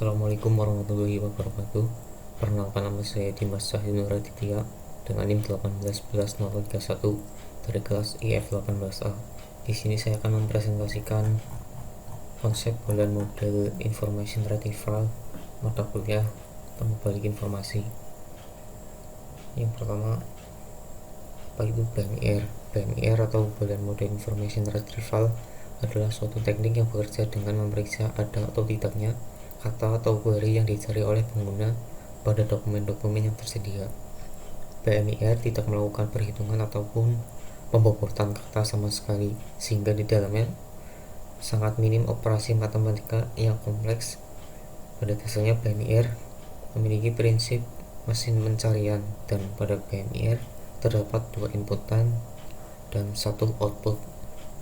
Assalamualaikum warahmatullahi wabarakatuh. Perkenalkan, nama saya Dimas Cahyunur Raditya dengan NIM 1818031 dari kelas IF 18A. Di sini saya akan mempresentasikan konsep dan model Information Retrieval mata kuliah temu balik informasi. Yang pertama, apa itu BMIR? BMIR atau Bulan Model Information Retrieval adalah suatu teknik yang bekerja dengan memeriksa ada atau tidaknya kata atau query yang dicari oleh pengguna pada dokumen-dokumen yang tersedia. BMIR tidak melakukan perhitungan ataupun pembobotan kata sama sekali, sehingga di dalamnya sangat minim operasi matematika yang kompleks. Pada dasarnya BMIR memiliki prinsip mesin pencarian, dan pada BMIR terdapat 2 inputan dan 1 output.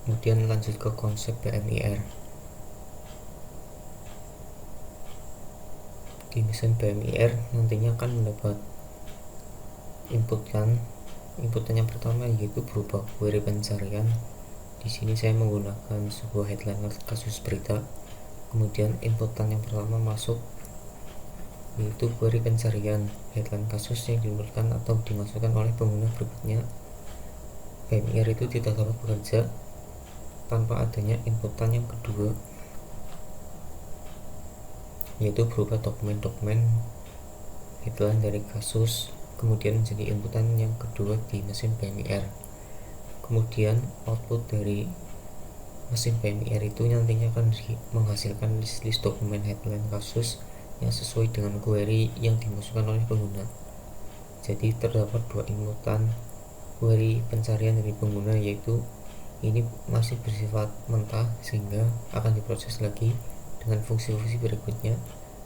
Kemudian lanjut ke konsep BMIR. Di mesin BMIR nantinya akan mendapat inputan yang pertama, yaitu berupa query pencarian. Di sini saya menggunakan sebuah headline kasus berita. Kemudian inputan yang pertama masuk, yaitu query pencarian headline kasus yang diinputkan atau dimasukkan oleh pengguna berikutnya. BMIR itu tidak dapat bekerja tanpa adanya inputan yang kedua, yaitu berupa dokumen-dokumen headline dari kasus, kemudian menjadi inputan yang kedua di mesin BMIR. Kemudian output dari mesin BMIR itu nantinya akan menghasilkan list dokumen headline kasus yang sesuai dengan query yang dimasukkan oleh pengguna. Jadi terdapat 2 inputan query pencarian dari pengguna, yaitu ini masih bersifat mentah sehingga akan diproses lagi dengan fungsi-fungsi berikutnya.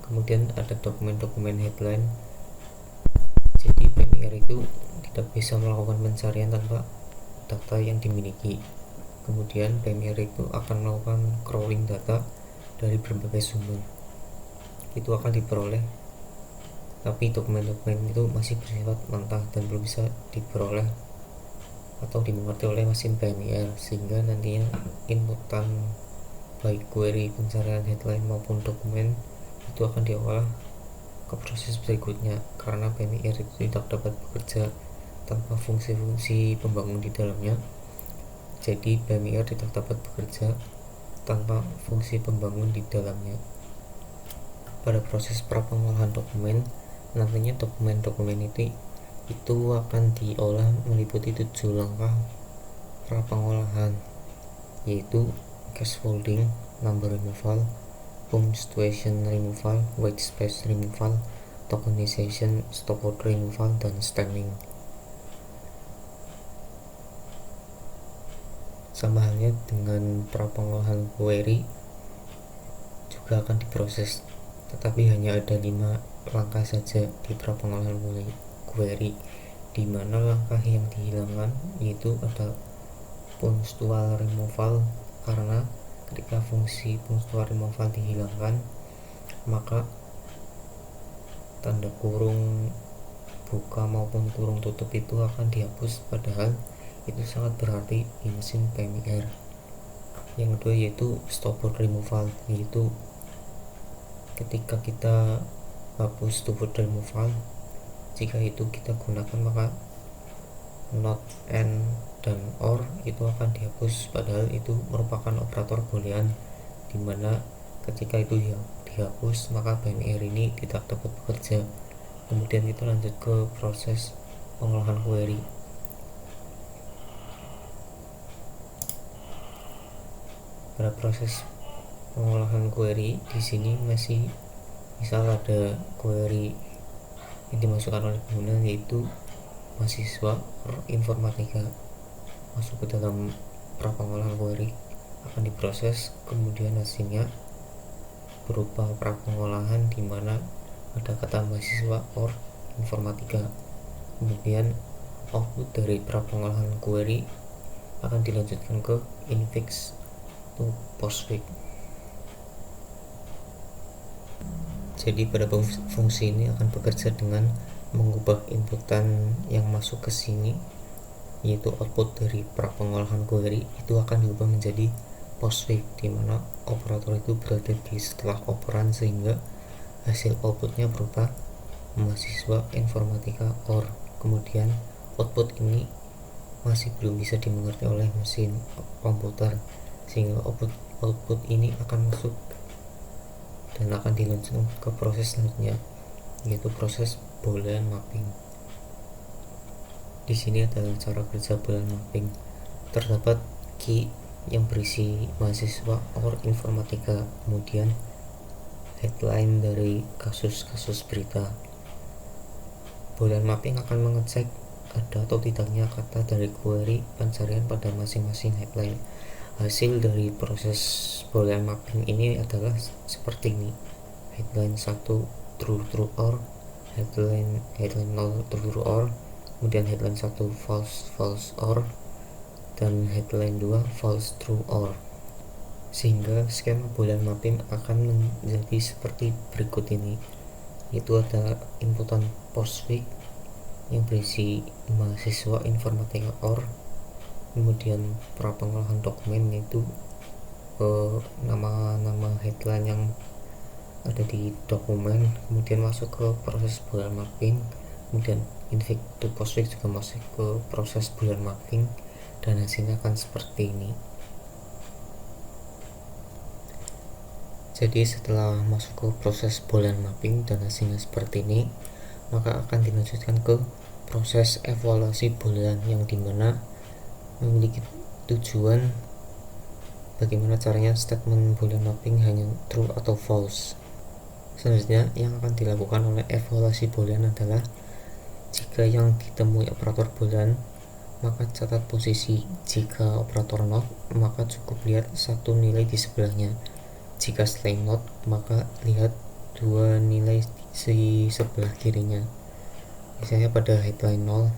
Kemudian ada dokumen-dokumen headline. Jadi BMIR itu tidak bisa melakukan pencarian tanpa data yang dimiliki. Kemudian BMIR itu akan melakukan crawling data dari berbagai sumber. Itu akan diperoleh, tapi dokumen-dokumen itu masih bersifat mentah dan belum bisa diperoleh atau dimengerti oleh mesin BMIR, sehingga nantinya inputan baik query pencarian headline maupun dokumen itu akan diolah ke proses berikutnya, karena BMIR itu tidak dapat bekerja tanpa fungsi-fungsi pembangun di dalamnya. Jadi BMIR tidak dapat bekerja tanpa fungsi pembangun di dalamnya. Pada proses prapengolahan dokumen, nantinya dokumen-dokumen itu akan diolah meliputi 7 langkah prapengolahan, yaitu scaffolding, number removal, punctuation removal, white space removal, tokenization, stopword removal, dan stemming. Sama halnya dengan prapengolahan query juga akan diproses, tetapi hanya ada 5 langkah saja di prapengolahan query, di mana langkah yang dihilangkan yaitu ada punctual removal, karena ketika fungsi punctual removal dihilangkan maka tanda kurung buka maupun kurung tutup itu akan dihapus, padahal itu sangat berarti di mesin BMIR. Yang kedua yaitu stopword removal, yaitu ketika kita hapus stopword removal, jika itu kita gunakan maka not, and, dan or itu akan dihapus, padahal itu merupakan operator boolean, dimana ketika itu dihapus maka BMIR ini tidak dapat bekerja. Kemudian kita lanjut ke proses pengolahan query. Pada proses pengolahan query di sini masih misal ada query yang dimasukkan oleh pengguna, yaitu mahasiswa informatika, masuk ke dalam prapengolahan query, akan diproses, kemudian hasilnya berupa prapengolahan di mana ada kata mahasiswa or informatika. Kemudian output dari prapengolahan query akan dilanjutkan ke infix to postfix. Jadi pada fungsi ini akan bekerja dengan mengubah inputan yang masuk ke sini, yaitu output dari prapengolahan query itu akan diubah menjadi postfix, di mana operator itu berada di setelah operan, sehingga hasil outputnya berupa mahasiswa informatika OR. Kemudian output ini masih belum bisa dimengerti oleh mesin komputer, sehingga output ini akan masuk dan akan dilanjutkan ke proses selanjutnya, yaitu proses Boolean mapping. Di sini adalah cara kerja Boolean mapping. Terdapat key yang berisi mahasiswa OR informatika, kemudian headline dari kasus-kasus berita. Boolean mapping akan mengecek ada atau tidaknya kata dari query pencarian pada masing-masing headline. Hasil dari proses Boolean mapping ini adalah seperti ini: headline 1 true or, headline 0 true or, kemudian headline 1 false or, dan headline 2 false true or. Sehingga skema Boolean mapping akan menjadi seperti berikut ini, yaitu ada inputan postfix yang berisi mahasiswa informatika OR, kemudian prapengolahan dokumen yaitu nama-nama headline yang ada di dokumen, kemudian masuk ke proses Boolean mapping, kemudian input to postfix juga masuk ke proses Boolean mapping, dan hasilnya akan seperti ini. Jadi setelah masuk ke proses Boolean mapping dan hasilnya seperti ini, maka akan dilanjutkan ke proses evaluasi Boolean, yang dimana memiliki tujuan bagaimana caranya statement Boolean mapping hanya true atau false. Selanjutnya yang akan dilakukan oleh evaluasi Boolean adalah jika yang ditemui operator Boolean, maka catat posisi. Jika operator not, maka cukup lihat satu nilai di sebelahnya. Jika selain not, maka lihat dua nilai di sebelah kirinya. Misalnya pada headline 0,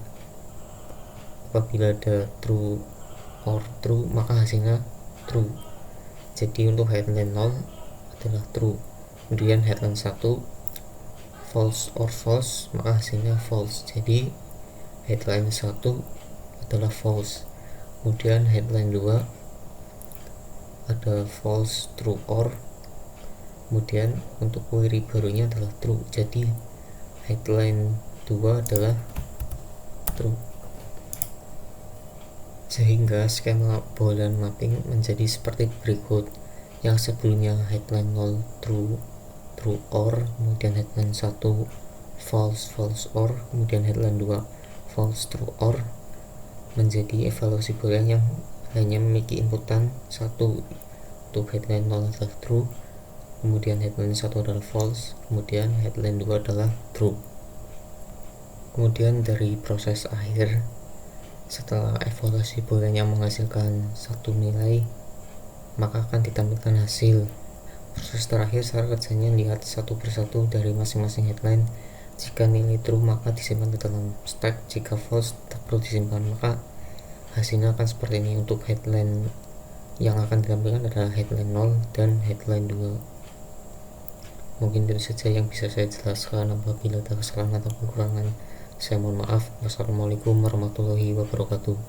apabila ada true or true, maka hasilnya true. Jadi untuk headline 0 adalah true. Kemudian headline 1 false or false, maka hasilnya false. Jadi headline 1 adalah false. Kemudian headline 2 ada false true or, kemudian untuk query barunya adalah true. Jadi headline 2 adalah true. Sehingga skema Boolean mapping menjadi seperti berikut. Yang sebelumnya headline 0 true or, kemudian headline 1 false or, kemudian headline 2 false true or, menjadi evaluasi Boolean yang hanya memiliki inputan 1. Untuk headline 0 adalah true, kemudian headline 1 adalah false, kemudian headline 2 adalah true. Kemudian dari proses akhir, setelah evaluasi Boolean yang menghasilkan satu nilai, maka akan ditampilkan hasil. Proses terakhir cara kerjanya lihat satu persatu dari masing-masing headline. Jika nilai true maka disimpan ke dalam stack, jika false tak perlu disimpan, maka hasilnya akan seperti ini. Untuk headline yang akan ditampilkan adalah headline 0 dan headline 2. Mungkin itu saja yang bisa saya jelaskan. Apabila ada kesalahan atau kekurangan, saya mohon maaf. Wassalamualaikum warahmatullahi wabarakatuh.